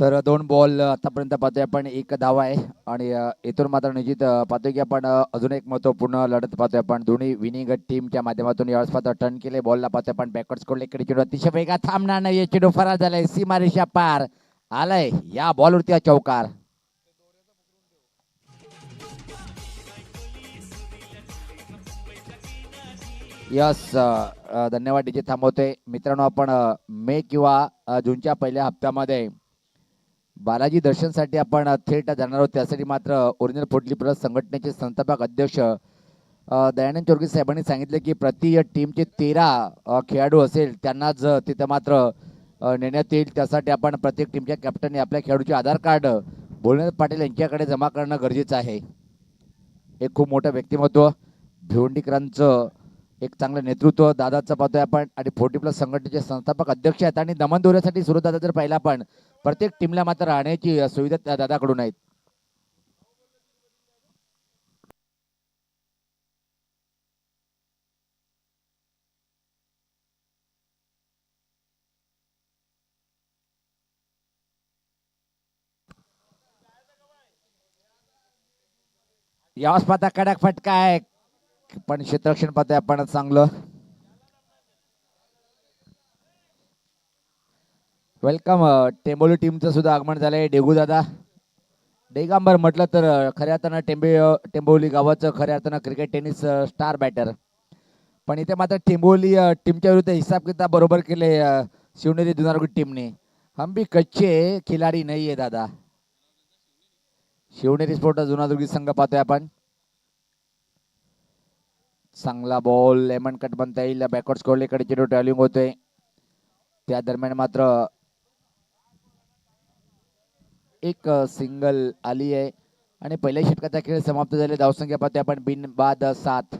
तर 2 बॉल आतापर्यंत पाहतोय आपण, 1 धावा आहे आणि इथून मात्र निश्चित पाहतोय की आपण अजून एक महत्त्वपूर्ण लढत पाहतोय आपण. दोन्ही विनिंग टीमच्या माध्यमातून यावेळेस पाहतो टर्न केले, बॉलला पाहतोय आपण बॅकवर्ड स्कोरला इकडे चेंडू अतिशय वेगात थांबणार नाही, चेंडू फरार झालाय, सीमारेषा पार आलाय या बॉलवरती चौकार. यस, धन्यवाद डीजे थांबवतोय. मित्रांनो आपण मे किंवा जूनच्या पहिल्या हप्त्यामध्ये बालाजी दर्शनसाठी आपण थेट जाणार आहोत. त्यासाठी मात्र ओरिजिनल फोर्टली प्लस संघटनेचे संस्थापक अध्यक्ष दयानंद चोरगे साहेबांनी सांगितले की प्रति टीमचे 13 खेळाडू असेल त्यांनाच तिथं मात्र नेण्यात येईल. त्यासाठी आपण प्रत्येक टीमच्या कॅप्टनने आपल्या खेळाडूचे आधार कार्ड भोलेनाथ पाटील यांच्याकडे जमा करणं गरजेचं आहे. एक खूप मोठं व्यक्तिमत्व, भिवंडीकरांचं एक चांगलं नेतृत्व दादाचं पाहतोय आपण आणि 40 प्लस संघटनेचे संस्थापक अध्यक्ष आहेत आणि दमन दौऱ्यासाठी सुरू दादा जर पाहिला आपण प्रत्येक टीमला मात्र राहण्याची सुविधा त्या दादाकडून आहेत. यावेळेस पाहता कडक फटका आहे पण क्षेत्ररक्षण पाहतोय आपण चांगलं. वेलकम टेंबोली टीमचं सुद्धा आगमन झालंय. डेगू दादा डेगांबर म्हटलं तर खऱ्या अर्थानं टेंबोली गावाचं खऱ्या अर्थानं क्रिकेट टेनिस स्टार बॅटर. पण इथे मात्र टेंबोली टीमच्या विरुद्ध हिसाब किताब बरोबर केले शिवनेरी दुधारगुट टीमने. हम भी कच्चे खिलाडी नाही आहे दादा. शिवनेरी स्पोर्ट जुनादुर्गी संघ पाहतोय आपण. चांगला बॉल लेमन कट बनता येईल. बॅकवर्ड स्कोरलेकडे चेंडू ट्रॅव्हलिंग होतोय. त्या दरम्यान मात्र एक सिंगल आली आहे आणि पहिल्या षटकाचा खेळ समाप्त झाले. धावसंख्या पाहतोय आपण बिन बाद 7.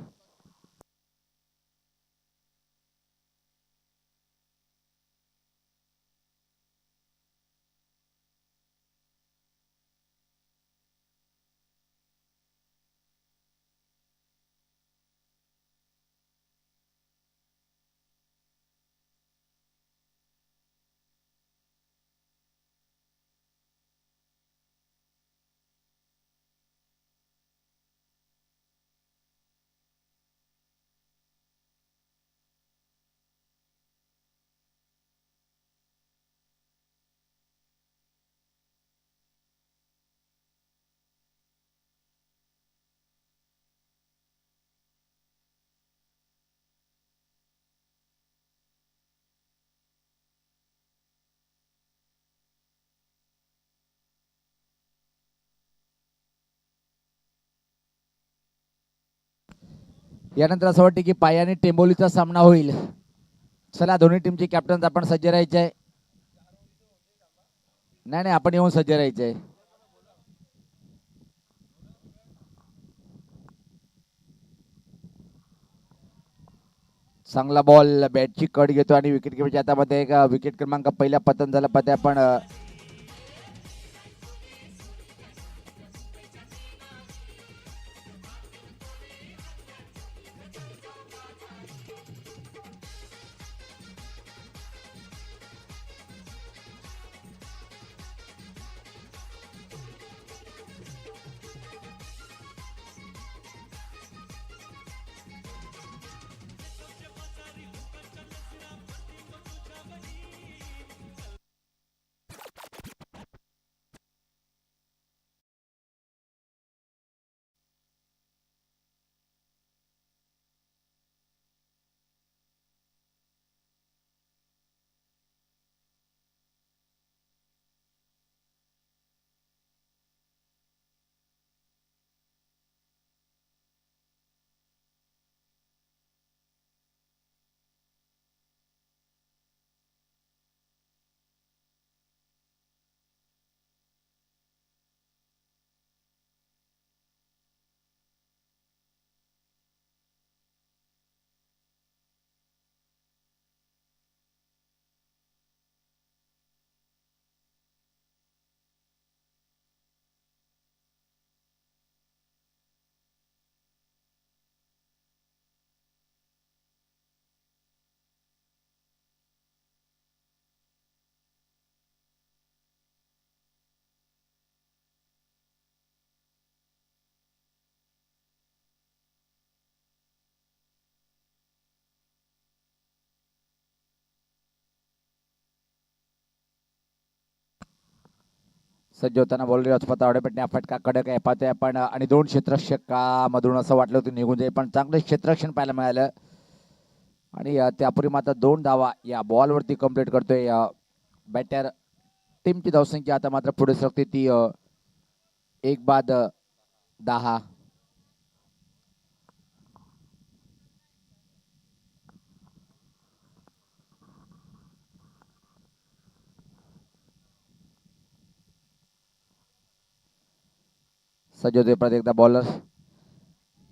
यानंतर असं वाटतं की पायाने टेंबोलीचा सामना होईल. चला दोन्ही टीमचे कॅप्टन आपण सज्ज राहायचे आहे. नाही नाही आपण येऊन सज्ज राहायचे आहे. चांगला बॉल बॅटची कट घेतो आणि विकेट किपरच्या हातामध्ये एक विकेट क्रमांक पहिल्या पतन झाला पाहते आपण. सज्ज होताना बॉलर स्वतः पेटण्या फटका कडक आहे पाहतोय आपण आणि 2 क्षेत्ररक्षकामधून असं वाटलं होतं निघून जाईल पण चांगलं क्षेत्ररक्षण पाहायला मिळालं आणि त्यापूर्वी मात्र 2 धावा या बॉलवरती कंप्लीट करतोय बॅटर टीमची धावसंख्या आता मात्र पुढे सरकते ती 1-10. सज्ज होते परत एकदा बॉलर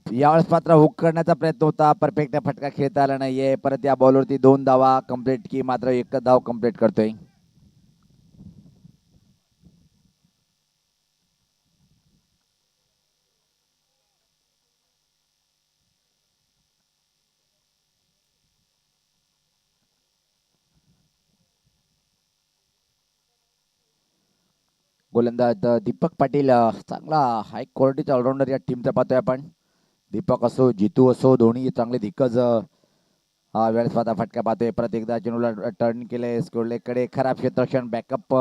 यावेळेस मात्र हुक करण्याचा प्रयत्न होता परफेक्ट फटका खेळता आला नाहीये परत या बॉलवरती 2 धावा कंप्लीट की मात्र एकच धाव कंप्लीट करतोय गोलंदाज दीपक पाटील चांगला हाय क्वालिटीचा ऑलराऊंडर या टीमचा पाहतोय आपण दीपक असो जितू असो दोन्ही चांगले दिग्गज वेळेस स्वतः फटका पाहतोय परत एकदा चेंडूला टर्न केले स्कोरलेकडे खराब क्षेत्ररक्षण बॅकअप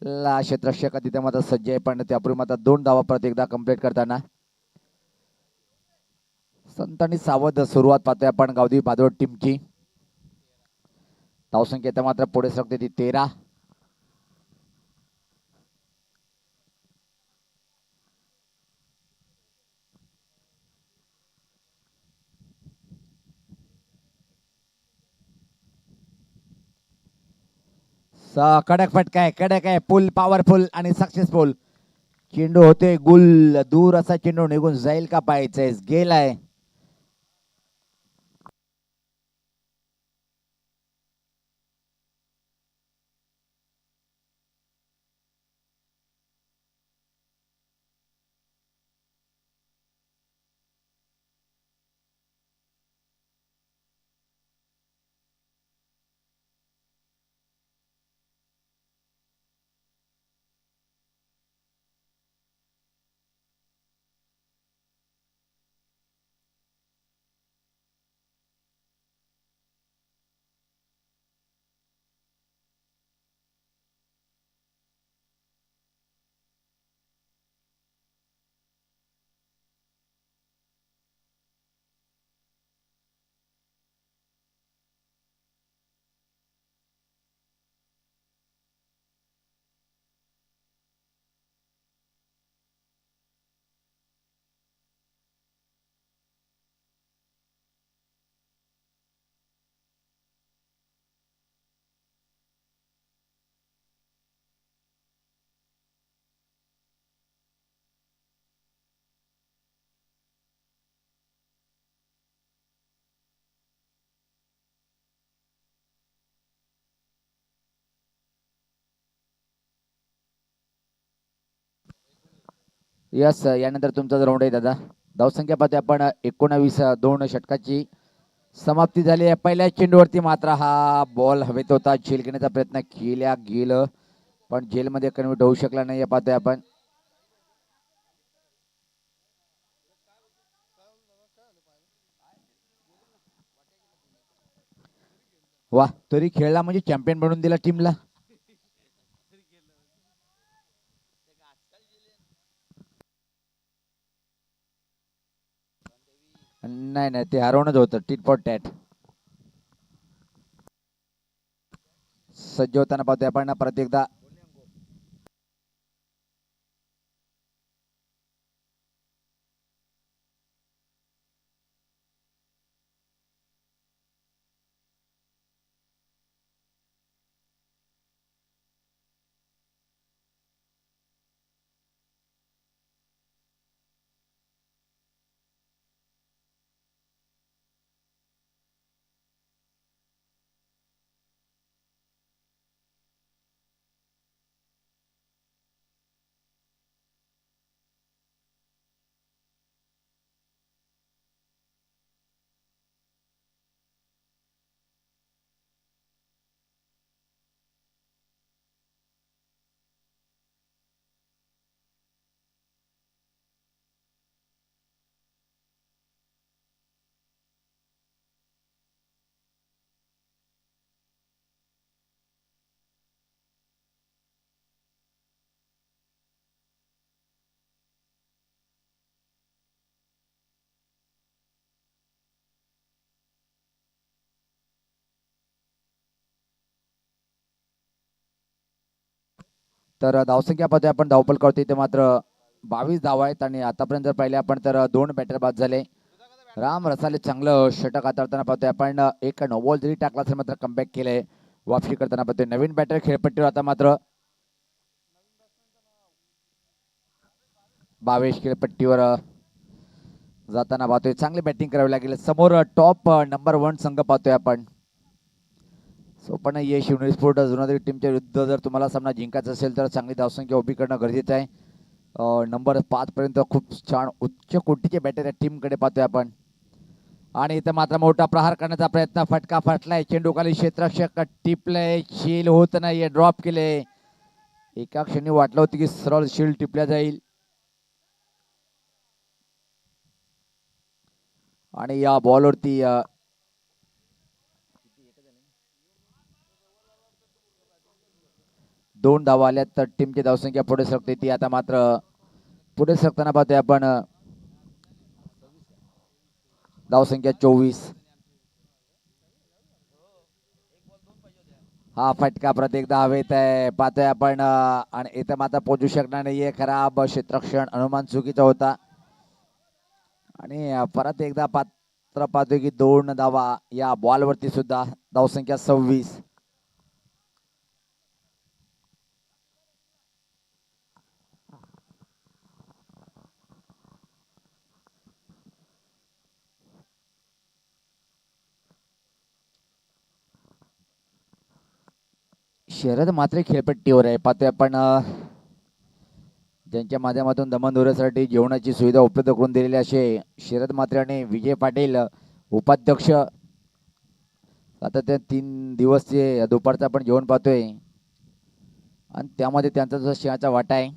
ला क्षेत्ररक्षक तिथे मात्र सज्ज आहे पण त्यापूर्वी मात्र 2 धावा परत एकदा कंप्लीट करताना संत आणि सावध सुरुवात पाहतोय आपण गावदेवी बादवड टीमची धावसंख्या मात्र पुढे सरकते ती 13. कडक फटका आहे कडक आहे पुल पॉवरफुल आणि सक्सेसफुल चेंडू होते गुल दूर असा चेंडू निघून जाईल का पाहायचंय गेलाय यस यानंतर तुमचा राऊंड आहे दादा धावसंख्या पाहते आपण 19 2 षटकाची समाप्ती झाली आहे पहिल्या चेंडूवरती मात्र हा बॉल हवेत होता झेल घेण्याचा प्रयत्न केल्या गेलं पण जेलमध्ये कन्वर्ट होऊ शकला नाही पाहतोय आपण वा तरी खेळला म्हणजे चॅम्पियन बनवून दिला टीमला नाही नाही ते हरवणच होतं टीट फॉर टॅट सज्ज होताना पाहतोय आपण परत एकदा तर धावसंख्या पाहतोय आपण, धावपल करतोय ते मात्र 22 धावा आहेत आणि आतापर्यंत जर पाहिले आपण तर 2 बॅटर बाद झाले. राम रसाले चांगलं षटक हाताळताना पाहतोय आपण. एक नो बॉल जरी टाकला तर मात्र कमबॅक केलंय, वापसी करताना पाहतोय. नवीन बॅटर खेळपट्टीवर आता मात्र भावेश खेळपट्टीवर जाताना पाहतोय. चांगली बॅटिंग करावी लागेल. समोर टॉप नंबर 1 संघ पाहतोय आपण. सो पण ये शिवनेरी स्पोर्ट जुनारी टीमच्या विरुद्ध जर तुम्हाला सामना जिंकायचा असेल तर चांगली धावसंख्या उभी करणं गरजेचं आहे. नंबर 5 पर्यंत खूप छान उच्च कोटीचे बॅटर या टीमकडे पाहतोय आपण. आणि इथं मात्र मोठा प्रहार करण्याचा प्रयत्न, फटका फटलाय, चेंडू खाली क्षेत्ररक्षक टिपलंय, शील होत नाहीये, ड्रॉप केले. एका क्षणी वाटलं होतं की सरळ शील टिपल्या जाईल आणि या बॉलवरती 2 धावा आल्यात तर टीमची धावसंख्या पुढे सरकते. ती आता मात्र पुढे सरकताना पाहतोय आपण. धावसंख्या 24. हा फटका परत एकदा हवेत आहे पाहतोय आपण आणि इथं मात्र पोहोचू शकणार नाहीये. खराब क्षेत्ररक्षण, अनुमान चुकीचा होता आणि परत एकदा पात्र पाहतोय की 2 धावा या बॉलवरती सुद्धा. धावसंख्या 26. शर्यत मात्र खेळपट्टीवर आहे पाहतोय आपण. ज्यांच्या माध्यमातून दमनदुऱ्यासाठी जेवणाची सुविधा उपलब्ध करून दिलेली असे शरद मात्रे आणि विजय पाटील उपाध्यक्ष. आता ते 3 दिवसचे दुपारचं आपण जेवण पाहतोय आणि त्यामध्ये त्यांचा जो सिंहाचा वाटा आहे.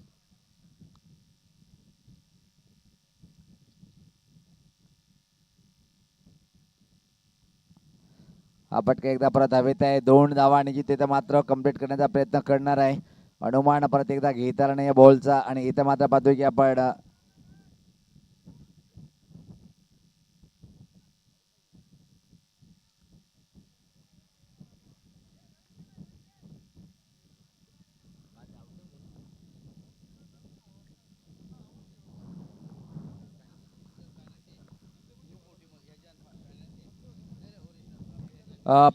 हा फटका एकदा परत हवेत आहे. 2 धावा आणि तिथे मात्र कंप्लीट करण्याचा प्रयत्न करणार आहे. अनुमान परत एकदा घेता आला नाही बॉलचा आणि इथं मात्र पाहतोय की आपण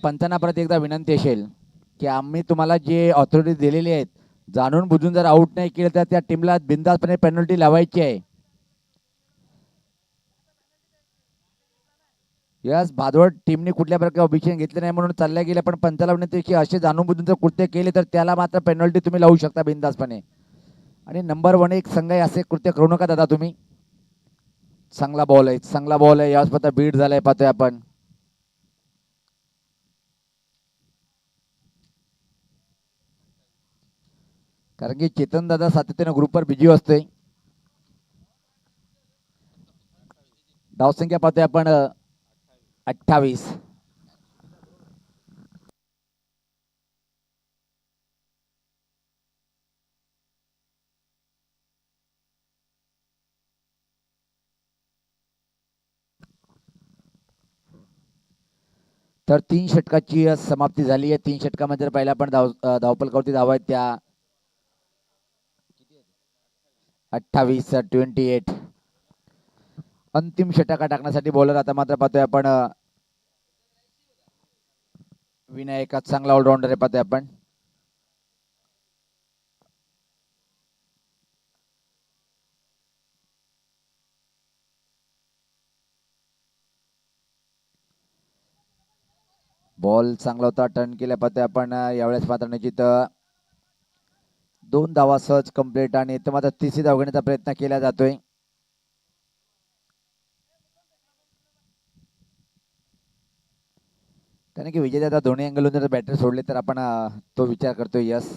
पंचांना परत एकदा विनंती असेल की आम्ही तुम्हाला जे ऑथॉरिटी दिलेली आहेत जाणून बुजून जर आउट नाही केलं तर त्या टीमला बिनधास्तपणे पेनल्टी लावायची आहे. यस, भादवड टीमने कुठल्या प्रकारे ऑब्जेक्शन घेतले नाही म्हणून चालल्या गेल्या, पण पंचाला विनंती की असे जाणून बुजून जर कृत्य केले तर त्याला मात्र पेनल्टी तुम्ही लावू शकता बिनधास्तपणे. आणि नंबर 1 एक संघ आहे, असे कृत्य करू नका दादा तुम्ही. चांगला बॉल आहे, चांगला बॉल आहे. यावेळेस पता बीट झालाय पाहतोय आपण. कारण की चेतन दादा सातत्याने ग्रुपवर बिजी असतोय. धावसंख्या पाहतोय आपण 28. तर 3 षटकाची समाप्ती झाली आहे. 3 षटकामध्ये जर पाहिलं आपण धावपलकावरती धावा आहेत त्या 28, 28. अंतिम षटका टाकण्यासाठी बॉलर आता मात्र पाहतोय आपण विनायक चांगला ऑलराऊंडर आहे पाहतोय आपण. बॉल चांगला होता, टर्न केल्या पाहतोय आपण. यावेळेस मात्र निश्चित 2 धावा सहज कंप्लीट आणि इथं मात्र तिसरी धाव घेण्याचा प्रयत्न केला जातोय. कारण की विजयदादा दोन्ही अँगलून जर बॅटर सोडले तर आपण तो विचार करतोय. यस,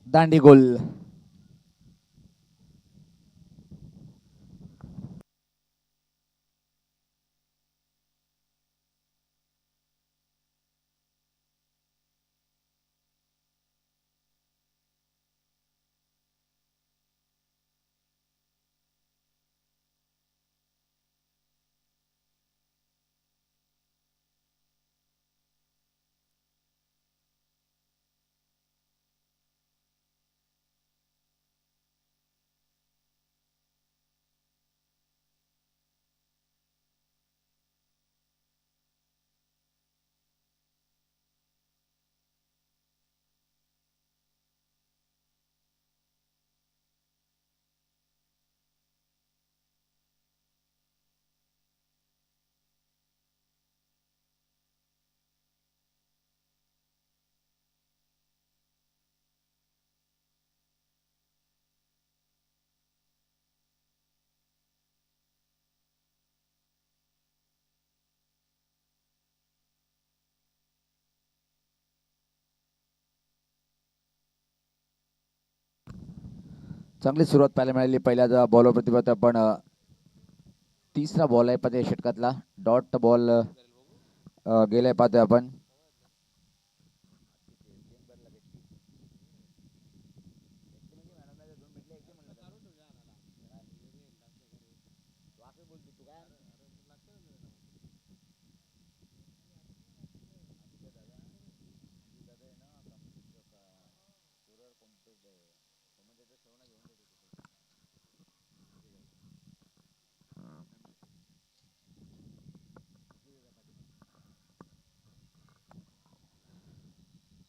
दांडी गोल. चांगली सुरुवात पाहायला मिळाली पहिल्या बॉलवर प्रतिभात आपण तिसरा बॉल आहे पाहतोय षटकातला डॉट बॉल गेलाय पाहतोय आपण.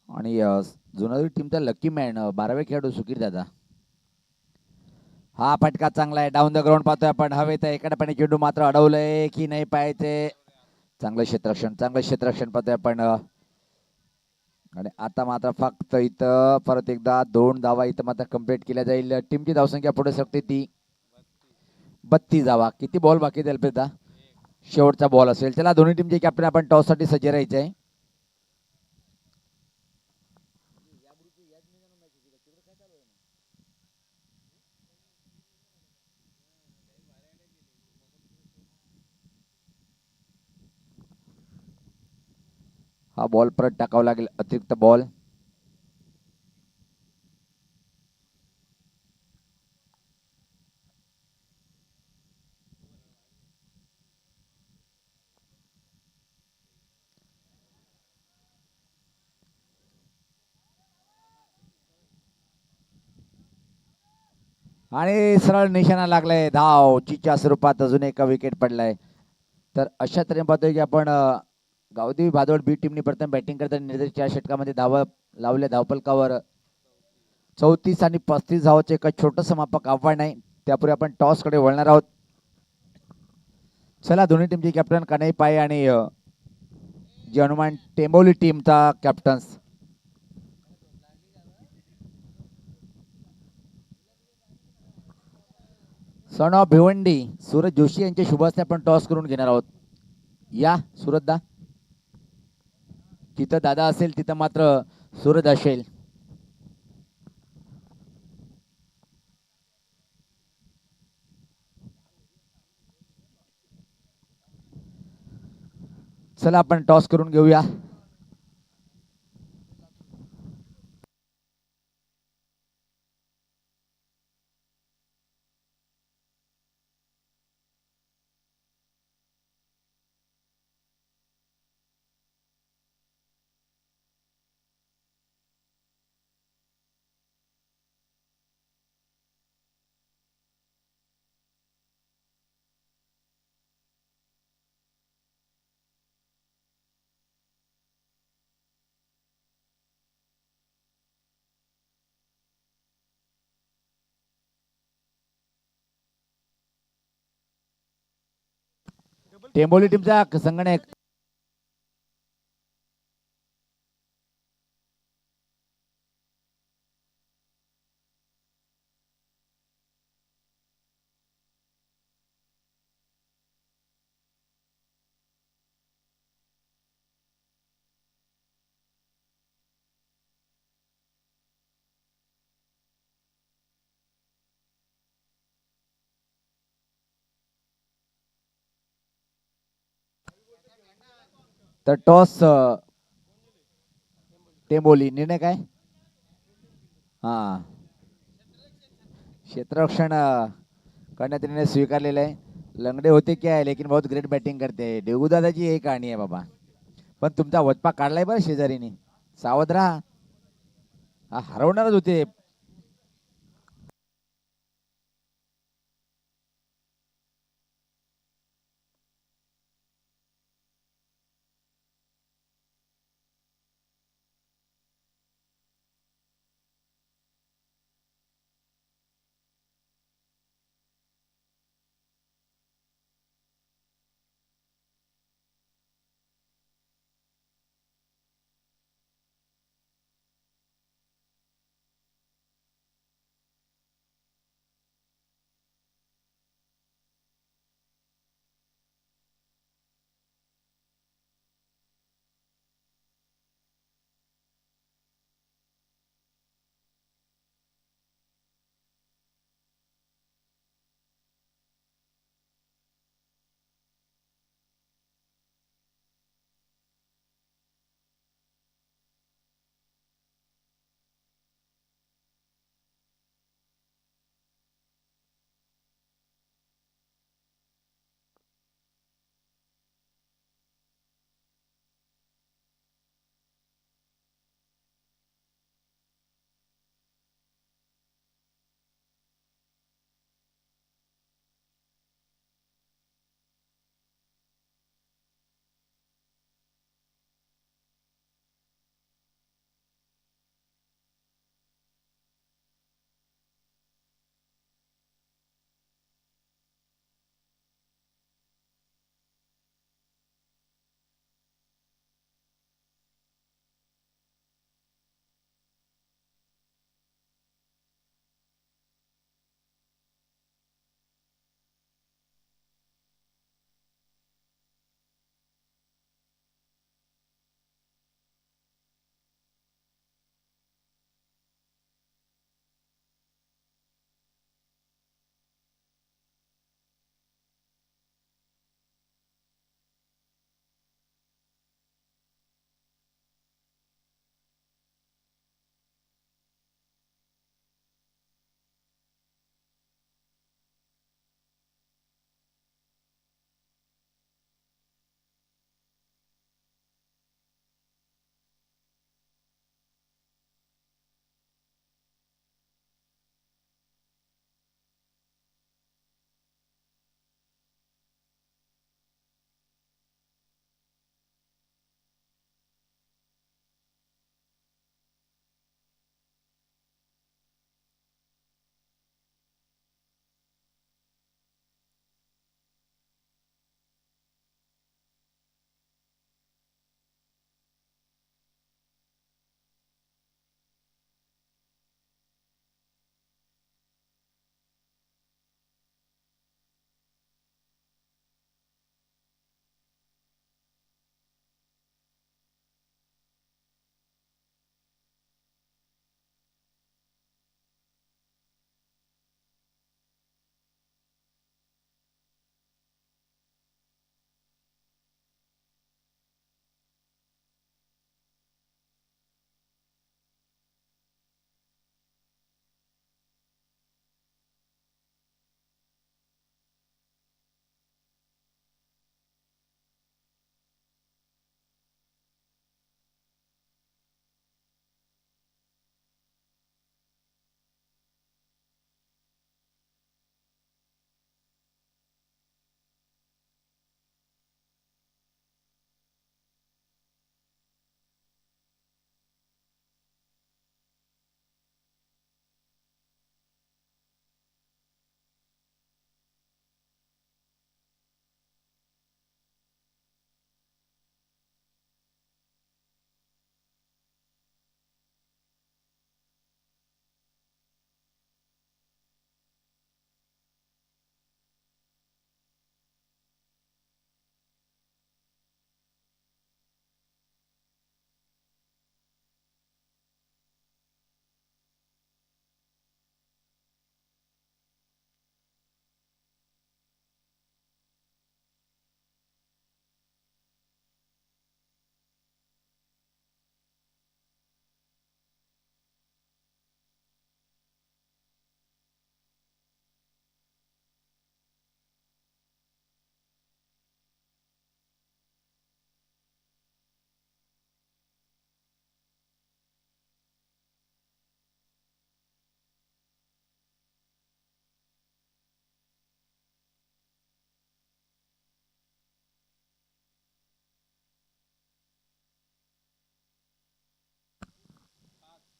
आणि जुनारी टीमचा लकी मॅन 12वे खेळाडू सुकीर दादा. हा फटका चांगला आहे डाऊन द ग्राउंड पाहतोय आपण. हवेत एका पाणी चेंडू मात्र अडवलंय की नाही पाहायचे. चांगलं क्षेत्ररक्षण पाहतोय आपण. आणि आता मात्र फक्त इथं परत एकदा 2 धावा इथं मात्र कंप्लीट केल्या जाईल. टीमची धावसंख्या पुढे शकते ती 32 धावा. किती बॉल बाकी आहेत अल्पेदा? शेवटचा बॉल असेल. चला दोन्ही टीमचे कॅप्टन आपण टॉससाठी सज्ज राहायचे आहे. हा बॉल परत टाकावा लागेल अतिरिक्त बॉल. आणि सरळ निशाणा लागलाय. धाव चीच्या स्वरूपात अजून एका विकेट पडलाय. तर अशा तऱ्हेने पाहतोय की आपण गावदेवी भादोड बी टीमने प्रथम बॅटिंग करताना निर्धारित 4 षटकामध्ये धावा लावल्या. धावफलकावर 34 आणि 35 धावाचे एक छोटंसं मापक आव्हान आहे. त्यापूर्वी आपण टॉसकडे वळणार आहोत. चला दोन्ही टीमचे कॅप्टन कान्हई पाय आणि जी हनुमान टेंबोली टीमचा captains son of Bhiwandi Suraj Joshi यांच्या शुभ हस्ते आपण टॉस करून घेणार आहोत. या सूरज दा. जिथं दादा असेल तिथं मात्र सूरज असेल. चला आपण टॉस करून घेऊया. टेंबोली टीमचा संगणक तर टॉस टेंबोली. निर्णय काय? हा क्षेत्ररक्षण करण्यात निर्णय स्वीकारलेला आहे. लंगडे होते क्या है लेकिन बहुत ग्रेट बॅटिंग करते. डेगू दादाची एक कहाणी आहे बाबा. पण तुमचा वचपा काढलाय बरं शेजारीने. सावध राहा. हा हरवणारच होते.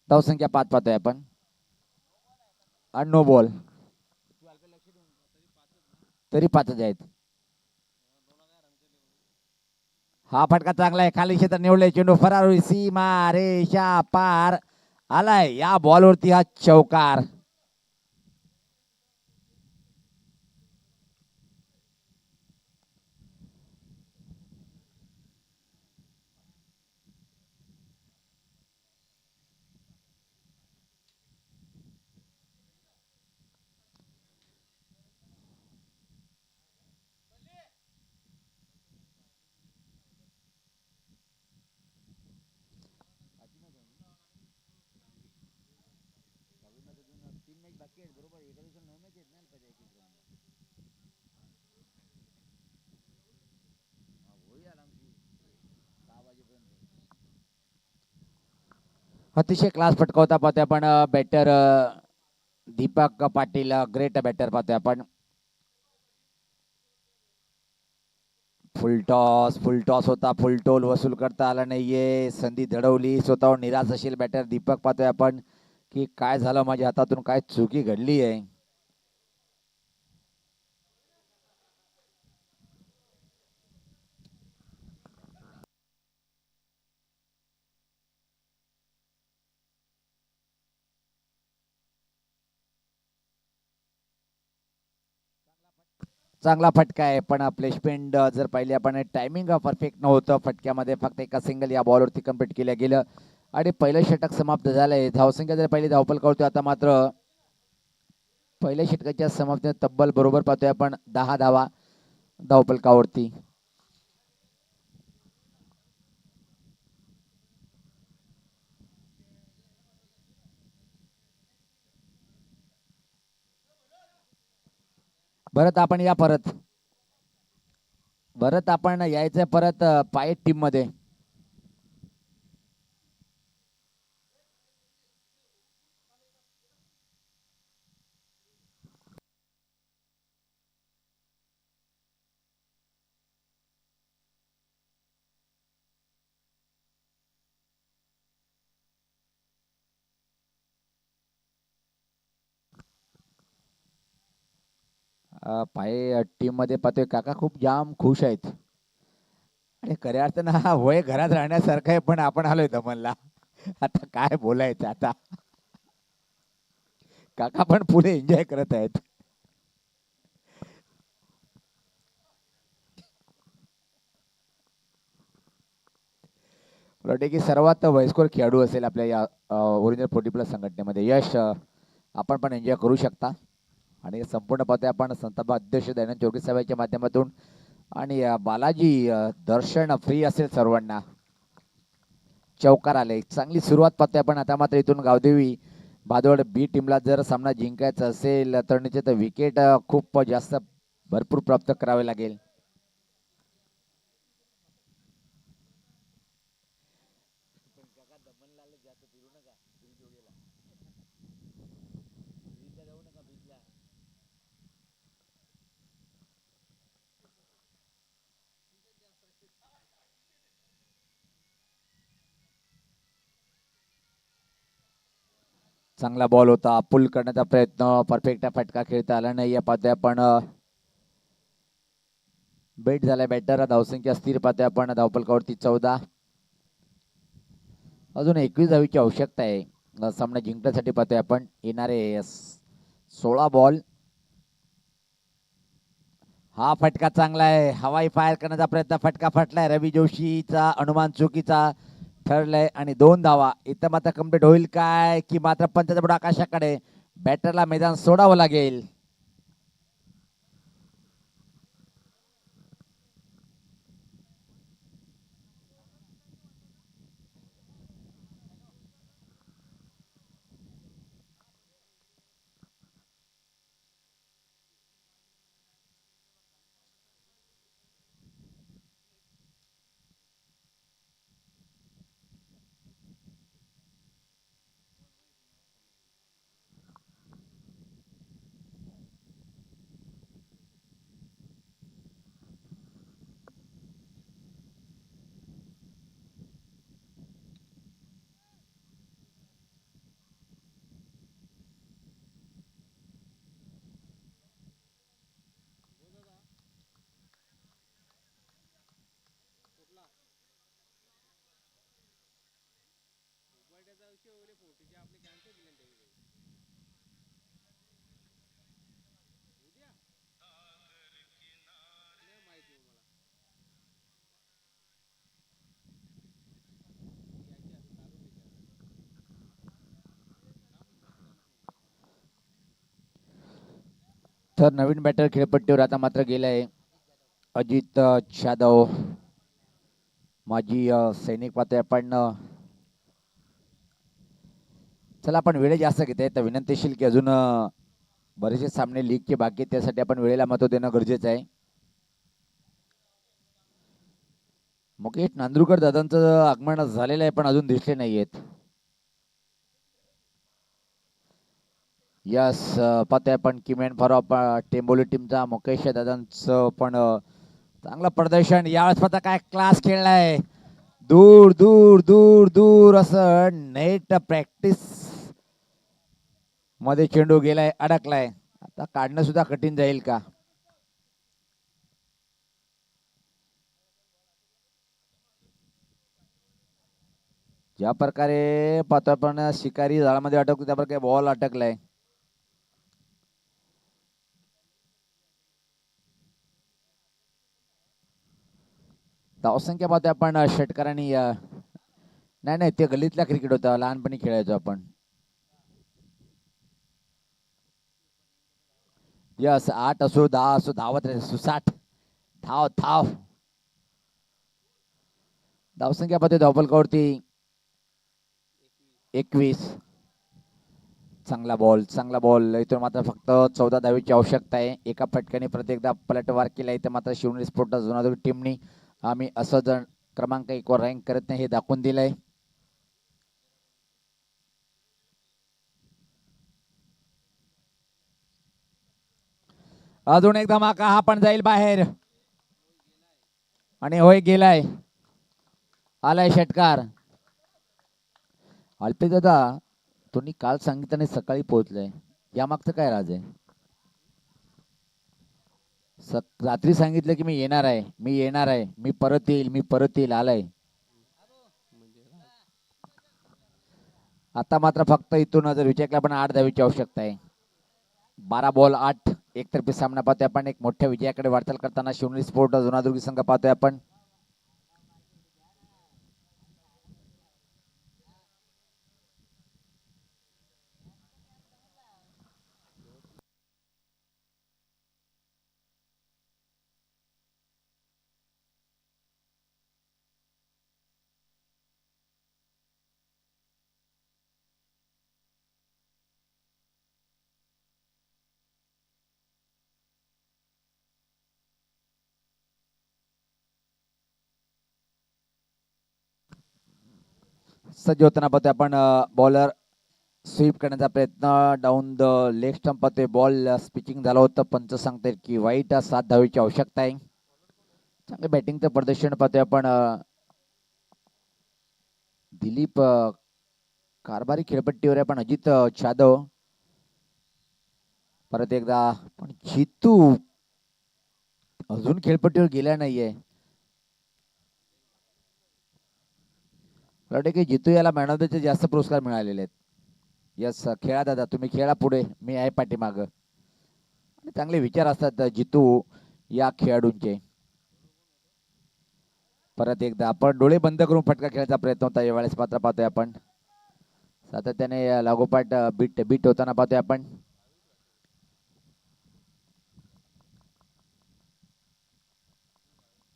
धावसंख्या 5 पाहतोय आपण आणि नो बॉल, तरी 5च आहेत. हा फटका चांगला आहे, खाली क्षेत्र निवडले, चेंडू फरार होईल, सीमा रेषा पार आलाय, या बॉलवरती हा चौकार. अतिशय क्लास फटका होता पाहतोय आपण. Batter Deepak Patil great batter पाहतोय आपण. फुल टॉस होता, फुल टोल वसूल करता आला नाहीये, संधी दडवली, स्वतःवर निराश असेल बॅटर दीपक. पाहतोय आपण की काय झालं, माझ्या हातातून काय चुकी घडली आहे. चांगला फटका आहे, पण प्लेसमेंट जर पाहिली आपण, टायमिंग परफेक्ट नव्हतं फटक्यामध्ये. फक्त एका सिंगल या बॉलवरती कम्प्लीट केलं गेलं आणि पहिलं षटक समाप्त झालंय. धावसंख्या जर पहिली धावपल करतोय आता मात्र पहिल्या षटकाच्या समाप्तीने तब्बल बरोबर पाहतोय आपण 10 धावा धावपलकावरती. भरत आपण या परत, भरत आपण यायचंय परत पायट टीम मध्ये. पाय टीम मध्ये पाहतोय काका खूप जाम खुश आहेत आणि खऱ्या अर्थानं हा वय घरात राहण्यासारखं आहे, पण आपण आलोय दमनला. आता काय बोलायचं आता. काका पण पुढे एन्जॉय करत आहेत. मला वाटते की सर्वात वयस्कर खेळाडू असेल आपल्या या ओरिजिनल 40+ संघटनेमध्ये. यश आपण पण एन्जॉय करू शकता आणि संपूर्ण पाहतोय आपण संताप अध्यक्ष दयानंद चौकी सभेच्या माध्यमातून. आणि बालाजी दर्शन फ्री असेल सर्वांना. चौकार आले, चांगली सुरुवात पाहतोय आपण. आता मात्र इथून गावदेवी भादोड बी टीमला जर सामना जिंकायचा असेल तर निश्चित विकेट खूप जास्त भरपूर प्राप्त करावे लागेल. चांगला बॉल होता, पुल करण्याचा प्रयत्न, परफेक्ट फटका खेळता आला नाही. या पाहतोय आपण बेट झालाय बॅटर. धावसंख्या स्थिर पाहतोय आपण धावपलकावरती 14. अजून 21 धावीची आवश्यकता आहे सामना जिंकण्यासाठी. पाहतोय आपण येणारे 16 बॉल. हा फटका चांगला आहे, हवाई फायर करण्याचा प्रयत्न, फटका फटलाय. रवी जोशीचा अनुमान चुकीचा ठरलाय आणि 2 धावा. इथं मात्र कम्प्लीट होईल काय की मात्र पंचाचा पुढे आकाशाकडे. बॅटरला मैदान सोडावं लागेल. तर नवीन बॅटर खेळपट्टीवर आता मात्र गेलाय अजित जाधव, माजी सैनिक पाहतोय आपण. चला आपण वेळ जास्त घेत आहे तर विनंतीशील की अजून बरेचसे सामने लीगचे बाकी आहेत, त्यासाठी आपण वेळेला महत्त्व देणं गरजेचं आहे. मुकेश नांदुरकर दादांचं आगमन झालेलं आहे पण अजून दिसले नाही आहेत. यस पाहतोय आपण किमेन फॉर टेंबोली टीमचा मुकेश दादांचं पण चांगलं प्रदर्शन यावेळेस. पता काय क्लास खेळलाय, दूर दूर दूर दूर असं नेट प्रॅक्टिस मध्ये चेंडू गेलाय, अडकलाय. आता काढणं सुद्धा कठीण जाईल का. ज्या प्रकारे पाहतो आपण शिकारी झाडामध्ये अटकतो त्या प्रकारे बॉल अटकलाय. धावसंख्या पाहतोय आपण षटकारांनी. नाही नाही ते गल्लीतला क्रिकेट होता, लहानपणी खेळायचो आपण. यस 8 असो 10 असो धावत राहायचं सुसाट, धाव धाव. धावसंख्या पाहतोय धावफलकावरती 21. चांगला बॉल चांगला बॉल. इथून मात्र फक्त 14 धावेची आवश्यकता आहे. एका फटक्याने प्रत्येकदा पलटवार केला इथं मात्र शिवनेरी स्पोर्ट्स जुनाधूर टीमनी आम्ही असं जण क्रमांक 1 वर रँक करत नाही हे दाखवून दिलंय. अजून एक धमाका, हा पण जाईल बाहेर आणि होय गेलाय. आलाय षटकार. अल्पेश दादा तुम्ही काल सांगितलं सकाळी पोहोचलाय, यामागचं काय राज आहे. रात्री सांगितलं की मी येणार आहे, मी येणार आहे, मी परत येईल, मी परत येईल. आलाय. आता मात्र फक्त इथून जर विचारला पण 8 धावेची आवश्यकता आहे. 12 बॉल 8 एकतर्फी सामना पाहतोय आपण. एक मोठ्या विजयाकडे वाटचाल करताना शिवनेरी स्पोर्ट जुनादुर्ग संघ पाहतोय आपण. सज्ज होताना पाहतोय आपण. बॉलर स्वीप करण्याचा प्रयत्न डाऊन द लेग स्टंप पाहतोय. बॉल स्पिचिंग झालं होतं, पंच सांगतायत की वाईट. 7 धावेची आवश्यकता आहे. चांगलं बॅटिंगचं प्रदर्शन पाहतोय आपण. दिलीप कारभारी खेळपट्टीवर आहे पण अजित जाधव परत एकदा. पण जितू अजून खेळपट्टीवर गेला नाहीये. वाटतं की जितू याला मॅन ऑफ द जास्त पुरस्कार मिळालेले आहेत. यस खेळा दादा, तुम्ही खेळा पुढे, मी आहे पाठीमाग. आणि चांगले विचार असतात जितू या खेळाडूंचे. परत एकदा आपण डोळे बंद करून फटका खेळायचा प्रयत्न होता यावेळेस मात्र पाहतोय आपण. सातत्याने लागोपाठ बीट बीट होताना पाहतोय आपण.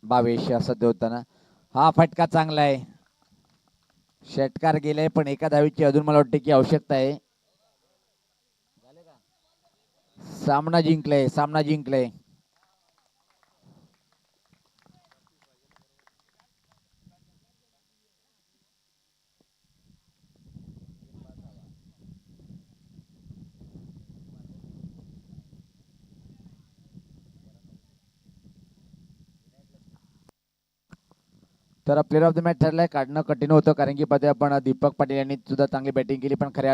भावेश सध्या होताना हा फटका चांगला आहे. षटकार गेलाय पण एका धावेची अजून मला वाटते की आवश्यकता आहे. सामना जिंकलाय, सामना जिंकलाय. तर प्लेअर ऑफ द मॅच ठरलाय. काढणं कठीण होतं कारण की आपण दीपक पाटील यांनी सुद्धा चांगली बॅटिंग केली पण खऱ्या